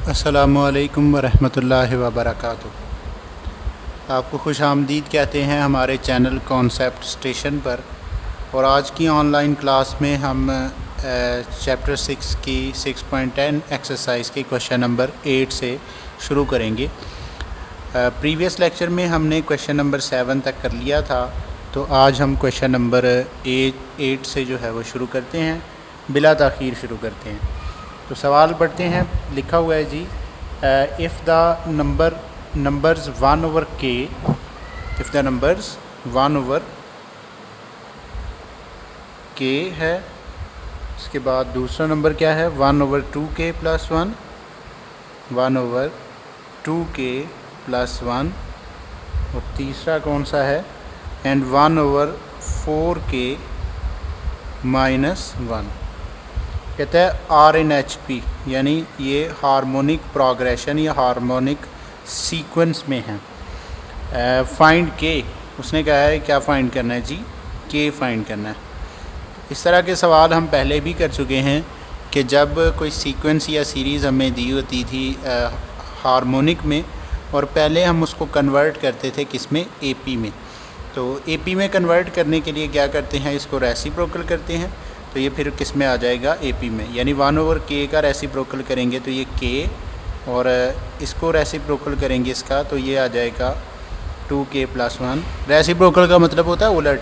अस्सलामुअलैकुम वरहमतुल्लाहि वबरकातुहू। आपको खुश आमदीद कहते हैं हमारे चैनल कॉन्सेप्ट स्टेशन पर। और आज की ऑनलाइन क्लास में हम चैप्टर 6 की 6.10 एक्सरसाइज के क्वेश्चन नंबर 8 से शुरू करेंगे। प्रीवियस लेक्चर में हमने क्वेश्चन नंबर 7 तक कर लिया था, तो आज हम क्वेश्चन नंबर 8 से जो है वो शुरू करते हैं, बिला ताख़ीर शुरू करते हैं। तो सवाल पढ़ते हैं। लिखा हुआ है जी, इफ़ द नंबर्स 1 ओवर के, इफ़ द नंबर्स 1 ओवर के है। इसके बाद दूसरा नंबर क्या है, 1 over 2k plus 1, 1 over 2k plus 1। और तीसरा कौन सा है, एंड 1 ओवर 4k माइनस 1। कहता है आर इन एच पी, यानी ये हार्मोनिक प्रोग्रेशन या हार्मोनिक सीक्वेंस में है। फाइंड के, उसने कहा है क्या फ़ाइंड करना है जी, के फ़ाइंड करना है। इस तरह के सवाल हम पहले भी कर चुके हैं कि जब कोई सीक्वेंस या सीरीज़ हमें दी होती थी हार्मोनिक में, और पहले हम उसको कन्वर्ट करते थे किस में, एपी में। तो एपी में कन्वर्ट करने के लिए क्या करते हैं, इसको रेसिप्रोकल करते हैं, तो ये फिर किस में आ जाएगा, एपी में। यानी 1 ओवर के का रेसिप्रोकल करेंगे तो ये के, और इसको रेसिप्रोकल करेंगे इसका, तो ये आ जाएगा 2k प्लस 1। रेसिप्रोकल का मतलब होता है उलट,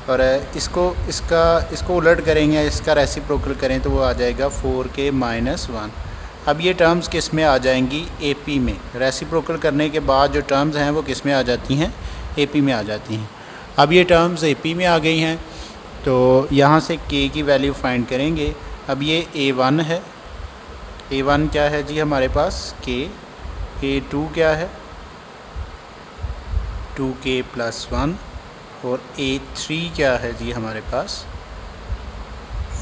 और इसको उलट करेंगे, इसका रेसिप्रोकल करें तो वो आ जाएगा 4k माइनस 1। अब ये टर्म्स किस में आ जाएंगी, एपी में। रेसिप्रोकल करने के बाद जो टर्म्स हैं वो किस में आ जाती हैं, एपी में आ जाती हैं। अब ये टर्म्स एपी में आ गई हैं, तो यहाँ से k की वैल्यू फाइंड करेंगे। अब ये a1 है, a1 क्या है जी हमारे पास k, a2 क्या है 2k प्लस 1, और a3 क्या है जी हमारे पास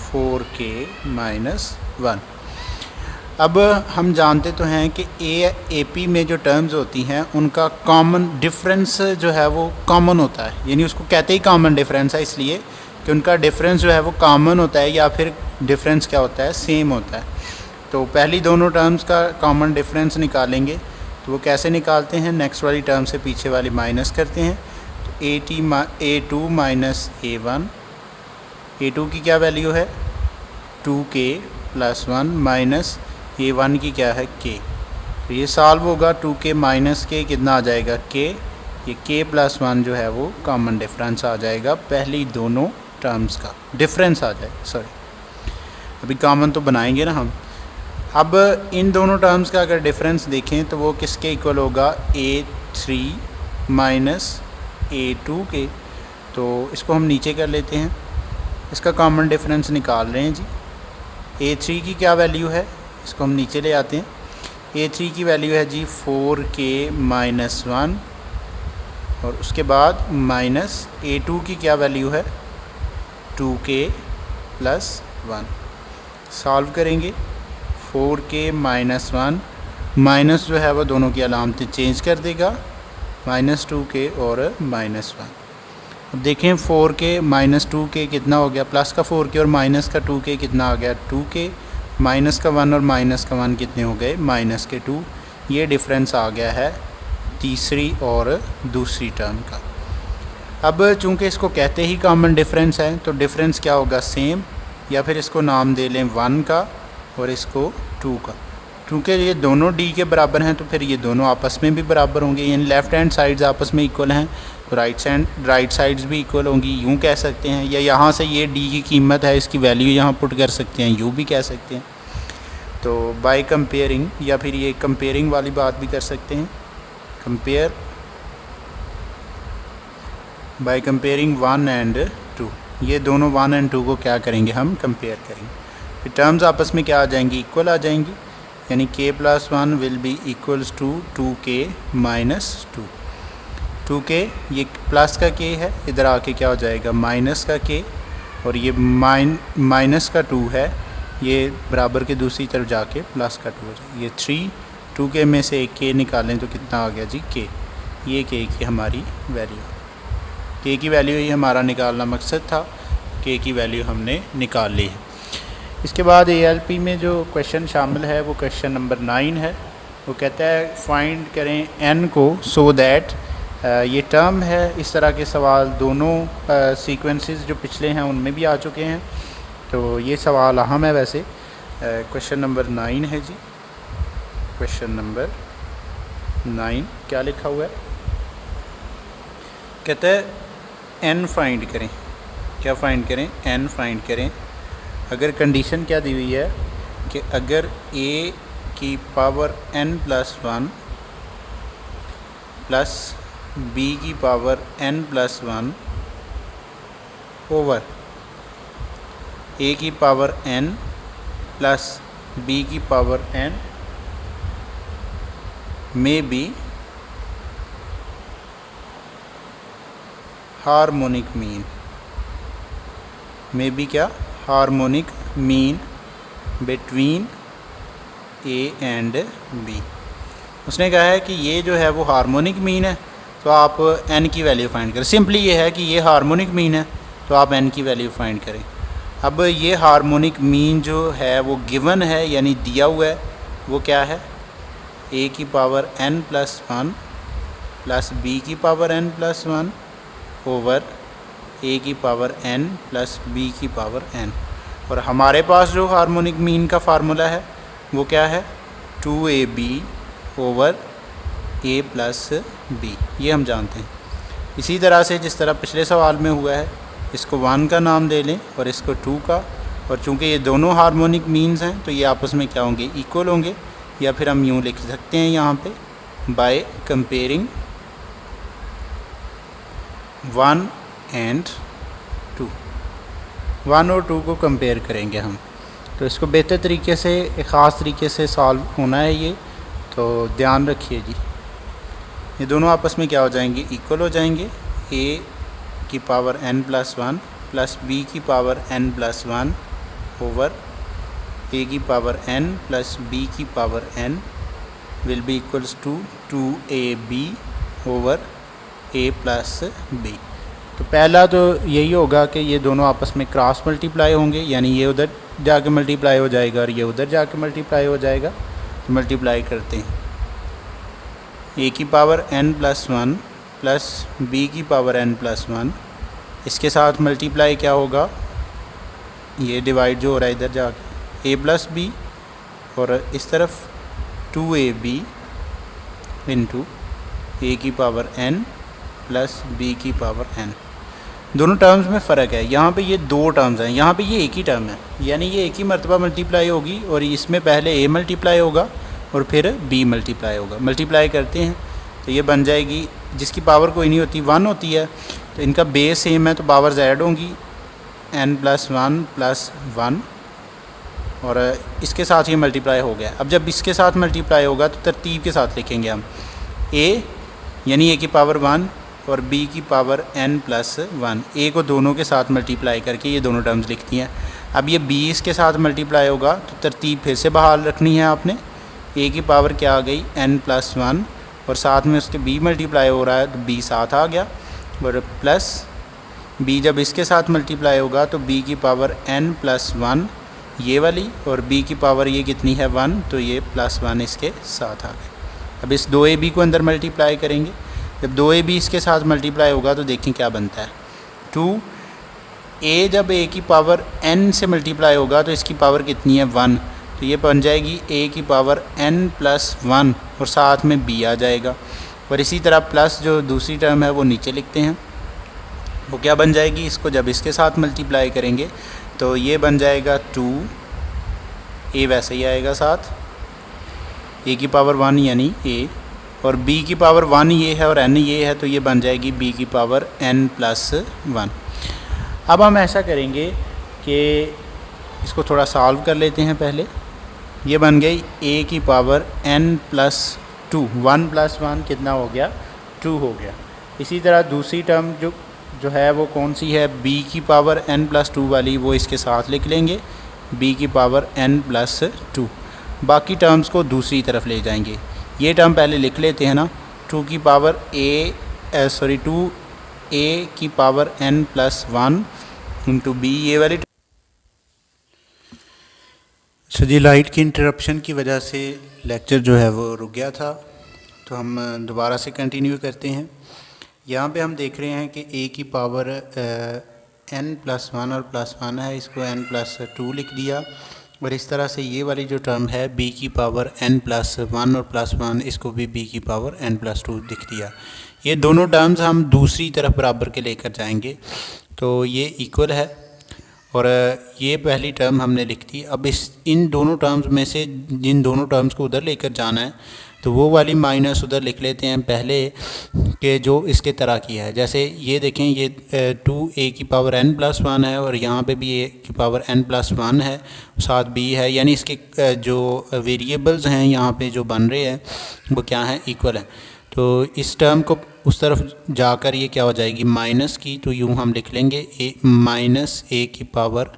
4k माइनस 1। अब हम जानते तो हैं कि एपी में जो टर्म्स होती हैं उनका कॉमन डिफरेंस जो है वो कॉमन होता है, यानी उसको कहते ही कॉमन डिफरेंस है, इसलिए कि उनका डिफरेंस जो है वो कॉमन होता है, या फिर डिफरेंस क्या होता है, सेम होता है। तो पहली दोनों टर्म्स का कॉमन डिफरेंस निकालेंगे, तो वो कैसे निकालते हैं, नेक्स्ट वाली टर्म से पीछे वाली माइनस करते हैं। तो a2 माइनस a1, a2 की क्या वैल्यू है 2k प्लस 1 माइनस a1 की क्या है k। तो ये सॉल्व होगा, 2k माइनस k कितना आ जाएगा k, ये k प्लस 1 जो है वो कॉमन डिफरेंस आ जाएगा, पहली दोनों टर्म्स का डिफरेंस आ जाएगा। सॉरी, अभी कॉमन तो बनाएंगे ना हम। अब इन दोनों टर्म्स का अगर डिफरेंस देखें तो वो किसके इक्वल होगा, a3 माइनस a2 के। तो इसको हम नीचे कर लेते हैं, इसका कॉमन डिफरेंस निकाल रहे हैं जी। a3 की क्या वैल्यू है, इसको हम नीचे ले आते हैं। a3 की वैल्यू है जी 4k माइनस 1, और उसके बाद माइनस a2 की क्या वैल्यू है 2k प्लस 1। सॉल्व करेंगे, 4k माइनस 1, माइनस जो है वो दोनों की अलामतें चेंज कर देगा, माइनस 2k और माइनस 1। अब देखें 4k माइनस 2k कितना हो गया, प्लस का 4k और माइनस का 2k कितना आ गया 2k, माइनस का 1 और माइनस का 1 कितने हो गए, माइनस के 2। ये डिफरेंस आ गया है तीसरी और दूसरी टर्म का। अब चूंकि इसको कहते ही कॉमन डिफरेंस है, तो डिफरेंस क्या होगा, सेम, या फिर इसको नाम दे लें 1 का और इसको 2 का। चूँकि ये दोनों d के बराबर हैं तो फिर ये दोनों आपस में भी बराबर होंगे, यानी लेफ़्ट हैंड साइड्स आपस में इक्वल हैं, तो राइट साइड्स भी इक्वल होंगी, यूँ कह सकते हैं। या यहाँ से ये d की कीमत है, इसकी वैल्यू यहाँ पुट कर सकते हैं, यूँ भी कह सकते हैं। तो बाय कंपेयरिंग, या फिर ये कंपेयरिंग वाली बात भी कर सकते हैं, कंपेयर बाय कंपेयरिंग 1 एंड 2। ये दोनों 1 एंड 2 को क्या करेंगे, हम कंपेयर करेंगे, फिर टर्म्स आपस में क्या आ जाएंगी, इक्वल आ जाएंगी, यानी k plus 1 will be equals to 2k minus 2। 2k ये प्लस का k है, इधर आके क्या हो जाएगा माइनस का k, और ये माइनस का 2 है, ये बराबर के दूसरी तरफ जाके प्लस का 2 हो जाएगा। ये 3, 2k में से एक k निकालें तो कितना आ गया जी k। ये k की हमारी वैल्यू, k की वैल्यू ही हमारा निकालना मकसद था, k की वैल्यू हमने निकाल ली है। इसके बाद ALP में जो क्वेश्चन शामिल है वो क्वेश्चन नंबर 9 है। वो कहता है फाइंड करें n को सो दैट ये टर्म है। इस तरह के सवाल दोनों सीक्वेंसेस जो पिछले हैं उनमें भी आ चुके हैं, तो ये सवाल अहम है। वैसे क्वेश्चन नंबर 9 है जी। क्वेश्चन नंबर 9 क्या लिखा हुआ है? कहता है n फाइंड करें। क्या फाइंड करें? n फाइंड करें। अगर कंडीशन क्या दी हुई है कि अगर a की पावर n+1 प्लस b की पावर n+1 ओवर a की पावर n प्लस b की पावर n में बी हार्मोनिक मीन, में बी क्या? Harmonic mean between a and b। उसने कहा है कि ये जो है वो हार्मोनिक मीन है, तो आप n की वैल्यू फाइंड करें। सिंपली ये है कि ये हार्मोनिक मीन है, तो आप n की वैल्यू फाइंड करें। अब ये हार्मोनिक मीन जो है वो गिवन है, यानी दिया हुआ है। वो क्या है? a की पावर n+1 प्लस b की पावर n+1 ओवर a की पावर n प्लस b की पावर n। और हमारे पास जो हार्मोनिक मीन का फार्मूला है वो क्या है? 2ab over a plus b, ये हम जानते हैं। इसी तरह से जिस तरह पिछले सवाल में हुआ है, इसको 1 का नाम दे लें और इसको 2 का, और चूँकि ये दोनों हार्मोनिक मीन्स हैं तो ये आपस में क्या होंगे? इक्वल होंगे। या फिर हम यूँ लिख सकते हैं यहाँ पे बाय कंपेयरिंग 1 एंड 2। 1 और 2 को कंपेयर करेंगे हम, तो इसको बेहतर तरीके से, एक ख़ास तरीके से सॉल्व होना है ये, तो ध्यान रखिए जी। ये दोनों आपस में क्या हो जाएंगे? इक्वल हो जाएंगे। a की पावर n+1 प्लस b की पावर n+1 ओवर a की पावर n प्लस b की power n will be equals to 2ab over a plus b। तो पहला तो यही होगा कि ये दोनों आपस में क्रॉस मल्टीप्लाई होंगे, यानी ये उधर जाके मल्टीप्लाई हो जाएगा और ये उधर जाके मल्टीप्लाई हो जाएगा। तो मल्टीप्लाई करते हैं। a की पावर n+1 प्लस b की पावर n+1, इसके साथ मल्टीप्लाई क्या होगा? ये डिवाइड जो हो रहा है इधर जाके a प्लस b, और इस तरफ 2ab इंटू a की पावर n प्लस b की पावर n। दोनों टर्म्स में फ़र्क है। यहाँ पे ये दो टर्म्स हैं, यहाँ पे ये एक ही टर्म है, यानी ये एक ही मरतबा मल्टीप्लाई होगी, और इसमें पहले a मल्टीप्लाई होगा और फिर b मल्टीप्लाई होगा। मल्टीप्लाई करते हैं तो ये बन जाएगी, जिसकी पावर कोई नहीं होती, 1 होती है, तो इनका बेस सेम है तो पावर z होंगी n+1 प्लस 1, और इसके साथ ये मल्टीप्लाई हो गया। अब जब इसके साथ मल्टीप्लाई होगा तो तरतीब के साथ लिखेंगे हम a, यानी a की पावर 1 और b की पावर n+1। a को दोनों के साथ मल्टीप्लाई करके ये दोनों टर्म्स लिखती हैं। अब ये b इसके साथ मल्टीप्लाई होगा तो तरतीब फिर से बहाल रखनी है आपने। a की पावर क्या आ गई? n+1, और साथ में उसके b मल्टीप्लाई हो रहा है तो b साथ आ गया, और प्लस b जब इसके साथ मल्टीप्लाई होगा तो b की पावर n+1 ये वाली, और b की पावर ये कितनी है? 1, तो ये +1 इसके साथ आ गए। अब इस 2ab को अंदर मल्टीप्लाई करेंगे। जब 2ab इसके साथ मल्टीप्लाई होगा तो देखें क्या बनता है? 2a जब a की पावर n से मल्टीप्लाई होगा तो इसकी पावर कितनी है? 1, तो ये बन जाएगी a की पावर n+1, और साथ में b आ जाएगा। और इसी तरह प्लस जो दूसरी टर्म है वो नीचे लिखते हैं, वो क्या बन जाएगी? इसको जब इसके साथ मल्टीप्लाई करेंगे तो ये बन जाएगा 2a, वैसे ही आएगा साथ, a की पावर 1 यानी a, और b की पावर 1 ये है और n ये है, तो ये बन जाएगी b की पावर n+1। अब हम ऐसा करेंगे कि इसको थोड़ा सॉल्व कर लेते हैं पहले। ये बन गई a की पावर n+2, 1 + 1 कितना हो गया? 2 हो गया। इसी तरह दूसरी टर्म जो है वो कौन सी है? b की पावर n+2 वाली, वो इसके साथ लिख लेंगे b की पावर n+2। बाकी टर्म्स को दूसरी तरफ ले जाएंगे। ये टर्म पहले लिख लेते हैं ना, 2 की पावर 2a की पावर n+1 इंटू b, ये वाली जी, लाइट की इंटरप्शन की वजह से लेक्चर जो है वो रुक गया था, तो हम दोबारा से कंटिन्यू करते हैं। यहाँ पे हम देख रहे हैं कि a की पावर n+1 और +1 है, इसको n+2 लिख दिया। और इस तरह से ये वाली जो टर्म है b की पावर n+1 और +1, इसको भी b की पावर n+2 लिख दिया। ये दोनों टर्म्स हम दूसरी तरफ बराबर के लेकर जाएंगे, तो ये इक्वल है और ये पहली टर्म हमने लिख दी। अब इन दोनों टर्म्स में से जिन दोनों टर्म्स को उधर लेकर जाना है, तो वो वाली माइनस उधर लिख लेते हैं पहले के जो इसके तरह की है। जैसे ये देखें, ये 2a की पावर n+1 है और यहाँ पे भी a की पावर n+1 है, साथ b है, यानी इसके जो वेरिएबल्स हैं यहाँ पे जो बन रहे हैं वो क्या हैं, इक्वल है। तो इस टर्म को उस तरफ जाकर ये क्या हो जाएगी, माइनस की, तो यूँ हम लिख लेंगे -a की पावर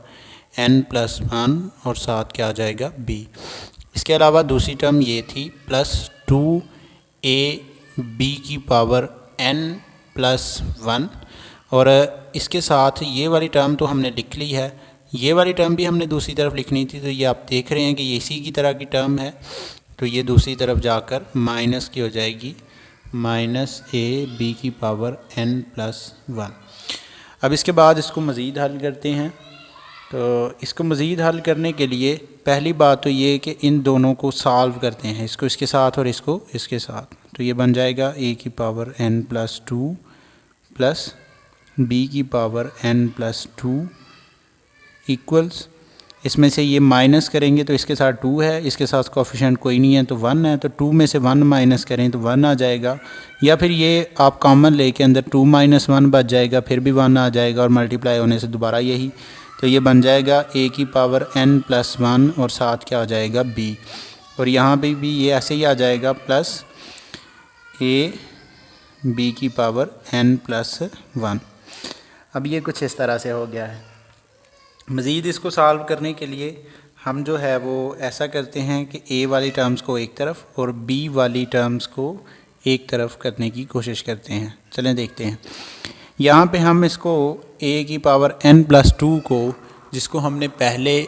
n+1 और साथ क्या आ जाएगा, b। इसके अलावा दूसरी टर्म ये थी +2ab की पावर n+1 और इसके साथ ये वाली टर्म तो हमने लिख ली है, ये वाली टर्म भी हमने दूसरी तरफ लिखनी थी। तो ये आप देख रहे हैं कि ये इसी की तरह की टर्म है, तो ये दूसरी तरफ जाकर माइनस की हो जाएगी, -ab की पावर n+1। अब इसके बाद इसको मज़ीद हल करते हैं। तो इसको मज़ीद हल करने के लिए पहली बात तो ये कि इन दोनों को सॉल्व करते हैं, इसको इसके साथ और इसको इसके साथ। तो ये बन जाएगा a की पावर n+2 प्लस b की पावर n+2 इक्वल्स, इसमें से ये माइनस करेंगे तो इसके साथ 2 है, इसके साथ कोफिशिएंट कोई नहीं है तो 1 है, तो 2 में से 1 माइनस करें तो 1 आ जाएगा। या फिर ये आप कॉमन लेके अंदर 2 - 1 बच जाएगा, फिर भी 1 आ जाएगा और मल्टीप्लाई होने से दोबारा यही। तो ये बन जाएगा a की पावर n+1 और साथ क्या आ जाएगा, b। और यहाँ पे भी ये ऐसे ही आ जाएगा, प्लस a b की पावर n+1। अब ये कुछ इस तरह से हो गया है। मज़ीद इसको सॉल्व करने के लिए हम जो है वो ऐसा करते हैं कि a वाली टर्म्स को एक तरफ और b वाली टर्म्स को एक तरफ करने की कोशिश करते हैं। चलें देखते हैं। यहाँ पे हम इसको a की पावर n+2 को, जिसको हमने पहले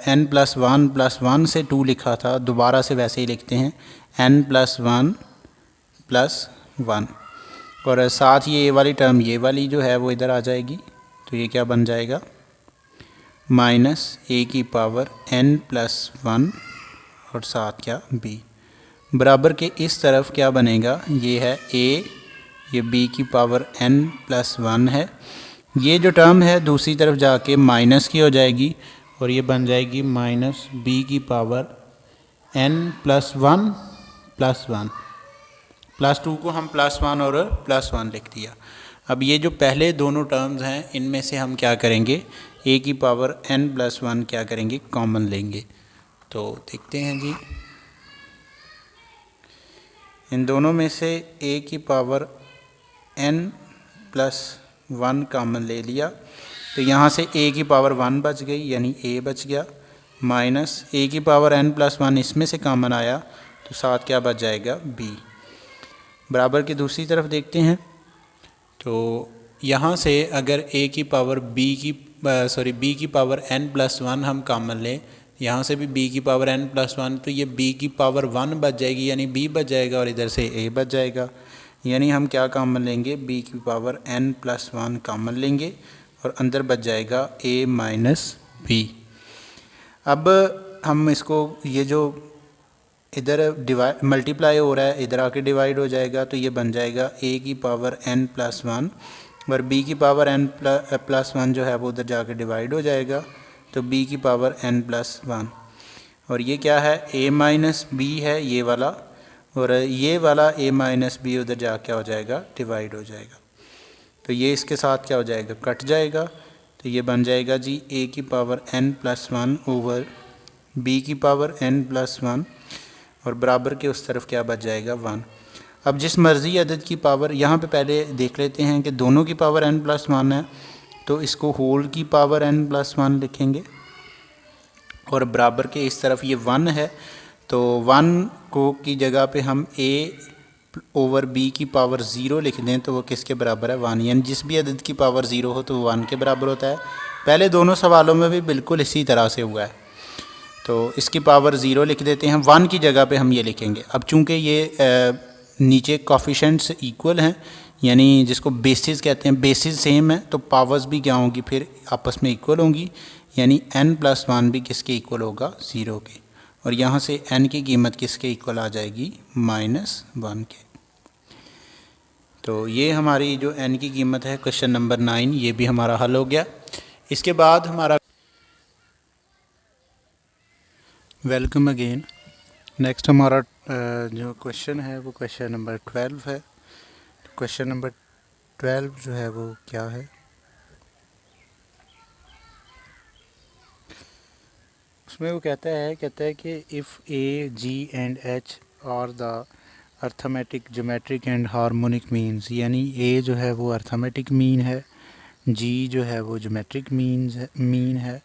n+1 से 2 लिखा था, दोबारा से वैसे ही लिखते हैं n+1 + 1 और साथ ये वाली टर्म, ये वाली जो है वो इधर आ जाएगी। तो ये क्या बन जाएगा, -a की पावर n+1 और साथ क्या, b। बराबर के इस तरफ क्या बनेगा, ये है a, ये b की पावर n+1 है। ये जो टर्म है दूसरी तरफ जाके माइनस की हो जाएगी और ये बन जाएगी -b की पावर n+1 + 1। +2 को हम +1 और +1 लिख दिया। अब ये जो पहले दोनों टर्म्स हैं इनमें से हम क्या करेंगे, a की पावर n+1 क्या करेंगे, कॉमन लेंगे। तो देखते हैं जी, इन दोनों में से a की पावर n+1 कॉमन ले लिया, तो यहाँ से a की पावर 1 बच गई, यानी a बच गया, माइनस a की पावर n+1 इसमें से कॉमन आया, तो साथ क्या बच जाएगा, b। बराबर की दूसरी तरफ देखते हैं। तो यहाँ से अगर a की पावर b की पावर n+1 हम कॉमन लें, यहाँ से भी b की पावर n+1, तो ये b की पावर 1 बच जाएगी, यानी b बच जाएगा और इधर से a बच जाएगा। यानी हम क्या कॉमन लेंगे, b की पावर n+1 कॉमन लेंगे और अंदर बच जाएगा a - b। अब हम इसको, ये जो इधर मल्टीप्लाई हो रहा है इधर आके डिवाइड हो जाएगा, तो ये बन जाएगा a की पावर n+1 और b की पावर n+1 जो है वो उधर जाके डिवाइड हो जाएगा, तो b की पावर n+1। और ये क्या है, a - b है ये वाला, और ये वाला a - b उधर जा क्या हो जाएगा, डिवाइड हो जाएगा। तो ये इसके साथ क्या हो जाएगा, कट जाएगा। तो ये बन जाएगा जी a की पावर n+1 ओवर b की पावर n+1 और बराबर के उस तरफ क्या बच जाएगा, 1। अब जिस मर्ज़ी अदद की पावर, यहाँ पे पहले देख लेते हैं कि दोनों की पावर n+1 है, तो इसको होल की पावर n+1 लिखेंगे और बराबर के इस तरफ ये 1 है, तो 1 को की जगह पे हम a ओवर b की पावर 0 लिख दें, तो वो किसके बराबर है, 1। यानी जिस भी अदद की पावर 0 हो तो वो 1 के बराबर होता है। पहले दोनों सवालों में भी बिल्कुल इसी तरह से हुआ है। तो इसकी पावर ज़ीरो लिख देते हैं, 1 की जगह पे हम ये लिखेंगे। अब चूँकि ये नीचे कोफिशेंट्स इक्वल हैं, यानी जिसको बेसिस कहते हैं, बेसिस सेम है, तो पावर्स भी क्या होंगी फिर आपस में इक्वल होंगी, यानी n+1 भी किसके इक्वल होगा, 0 के। और यहाँ से n की कीमत किसके इक्वल आ जाएगी, -1 के। तो ये हमारी जो n की कीमत है क्वेश्चन नंबर 9, ये भी हमारा हल हो गया। इसके बाद हमारा वेलकम अगेन। नेक्स्ट हमारा जो क्वेश्चन है वो क्वेश्चन नंबर 12 है। क्वेश्चन नंबर 12 जो है वो क्या है, उसमें वो कहता है कि if A G and H are the arithmetic geometric and harmonic means, यानी ए जो है वो अर्थमेटिक मीन है, जी जो है वो ज्योमेट्रिक मीन है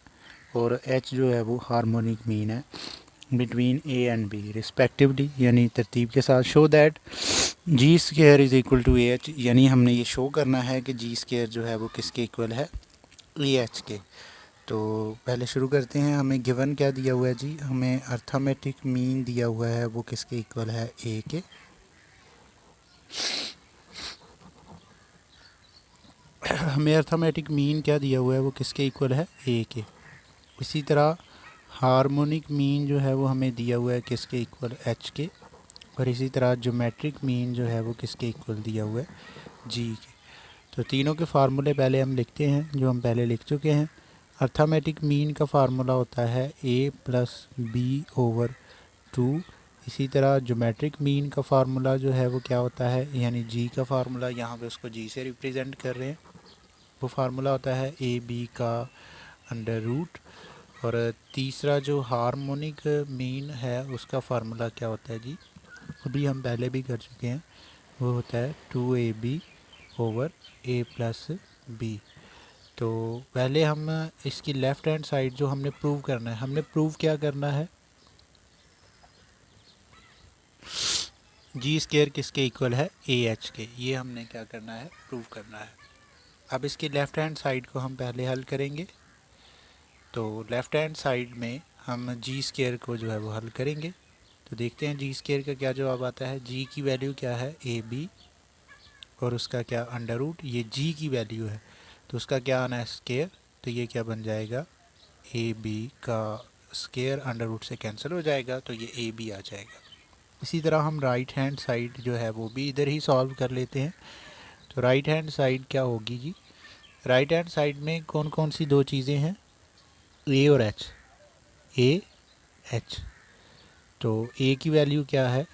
और एच जो है वो हार्मोनिक मीन है between A and B respectively, यानी तरतीब के साथ। Show that G square is equal to A H, यानी हमने ये शो करना है कि जी स्क्वायर जो है वो किसके इक्वल है, ए एच के। तो पहले शुरू करते हैं। हमें गिवन क्या दिया हुआ है जी, हमें अर्थमेटिक मीन दिया हुआ है वो किसके इक्वल है, ए के। हमें अर्थमेटिक मीन क्या दिया हुआ है वो किसके इक्वल है, ए के। इसी तरह हार्मोनिक मीन जो है वो हमें दिया हुआ है किसके इक्वल, एच के। और इसी तरह ज्योमेट्रिक मीन जो है वो किसके इक्वल दिया हुआ है, जी के। तो तीनों के फार्मूले पहले हम लिखते हैं जो हम पहले लिख चुके हैं। अर्थमेटिक मीन का फार्मूला होता है a+b/2। इसी तरह ज्योमेट्रिक मीन का फार्मूला जो है वो क्या होता है, यानी जी का फार्मूला, यहाँ पे उसको जी से रिप्रेजेंट कर रहे हैं, वो फार्मूला होता है ab का अंडर रूट। और तीसरा जो हार्मोनिक मीन है उसका फार्मूला क्या होता है जी, अभी हम पहले भी कर चुके हैं, वो होता है 2ab/a+b। तो पहले हम इसकी लेफ़्ट हैंड साइड जो हमने प्रूव करना है, हमने प्रूव क्या करना है, जी स्क्वायर किसके इक्वल है, ए एच के। ये हमने क्या करना है, प्रूव करना है। अब इसकी लेफ़्ट हैंड साइड को हम पहले हल करेंगे। तो लेफ़्ट हैंड साइड में हम जी स्क्वायर को जो है वो हल करेंगे। तो देखते हैं जी स्क्वायर का क्या जवाब आता है। जी की वैल्यू क्या है, ए बी, और उसका क्या अंडर रूट, ये जी की वैल्यू है तो उसका क्या आना है, स्क्वायर। तो ये क्या बन जाएगा, ए बी का स्क्वायर अंडर रूट से कैंसिल हो जाएगा, तो ये ए बी आ जाएगा। इसी तरह हम राइट हैंड साइड जो है वो भी इधर ही सॉल्व कर लेते हैं। तो राइट हैंड साइड क्या होगी जी, राइट हैंड साइड में कौन कौन सी दो चीज़ें हैं, ए और एच, ए एच। तो ए की वैल्यू क्या है,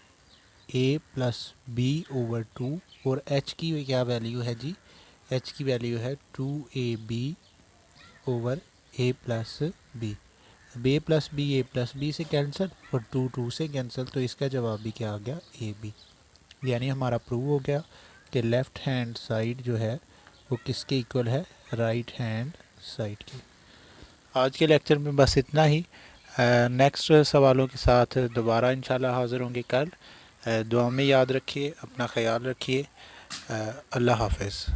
a+b/2, और h की क्या वैल्यू है जी, h की वैल्यू है 2ab/a+b। अब a+b से कैंसिल और 2 से कैंसिल, तो इसका जवाब भी क्या आ गया, ए बी। यानी हमारा प्रूव हो गया कि लेफ़्ट हैंड साइड जो है वो किसके इक्वल है, राइट हैंड साइड की। आज के लेक्चर में बस इतना ही। नेक्स्ट सवालों के साथ दोबारा इंशाल्लाह हाज़िर होंगे कल। दुआ में याद रखिए, अपना ख्याल रखिए। अल्लाह हाफ़िज़।